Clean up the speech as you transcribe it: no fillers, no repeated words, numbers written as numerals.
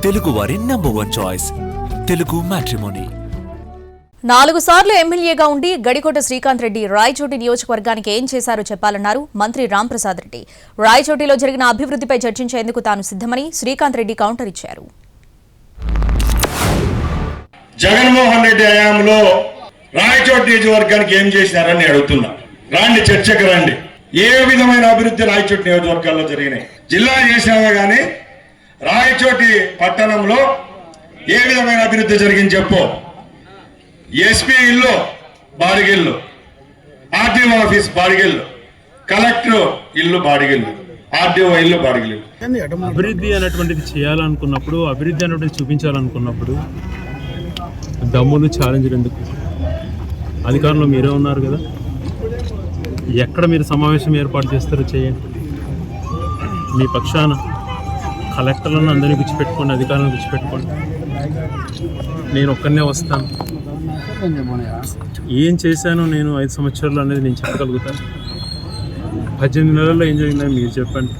తెలుగు వారి number 1 choice Telugu matrimony. 4 సార్లు ఎమ్మెల్యేగా ఉండి గడికోట శ్రీకాంత్ రెడ్డి రాయచోటి నియోజకవర్గానికి ఏం చేశారో చెప్పాలన్నారు మంత్రి రాంప్రసాద్ రెడ్డి. రాయచోటిలో జరిగిన అభివృద్ధిపై చర్చించేందుకు తాను సిద్ధమని శ్రీకాంత్ రెడ్డి కౌంటర్ ఇచ్చారు. జగన్మోహన్ రెడ్డి హయాంలో రాయచోటి నియోజకవర్గానికి ఏం చేసినారని అడుగుతున్నా. రాండి, చర్చకు రండి. ఏ విధమైన అభివృద్ధి రాయచోటి నియోజకవర్గాల్లో జరిగినాయి? జిల్లా చేసినామే కానీ రాయచోటి పట్టణంలో ఏ విధమైన అభివృద్ధి జరిగింది చెప్పు. ఎస్పీ ఇల్లు బాడిగిల్లు, ఆర్టీఓ ఆఫీస్ బాడిగిల్లు, కలెక్టర్ ఇల్లు బాడిగిల్లు, ఆర్టీఓ ఇల్లు బాడిగిల్లు. అభివృద్ధి అనేటువంటిది చేయాలనుకున్నప్పుడు, అభివృద్ధి అనేటువంటిది చూపించాలనుకున్నప్పుడు దమ్ములు ఛాలెంజ్లు ఎందుకు? అధికారంలో మీరే ఉన్నారు కదా, ఎక్కడ మీరు సమావేశం ఏర్పాటు చేస్తారో చేయండి. మీ పక్షాన కలెక్టర్లను అందరినీ గుర్చిపెట్టుకోండి, అధికారులను గుర్చిపెట్టుకోండి. నేను ఒక్కనే వస్తాను. ఏం చేశానో నేను 5 సంవత్సరాలు అనేది నేను చెప్పగలుగుతాను. 18 నెలల్లో ఏం జరిగిందని మీరు చెప్పండి.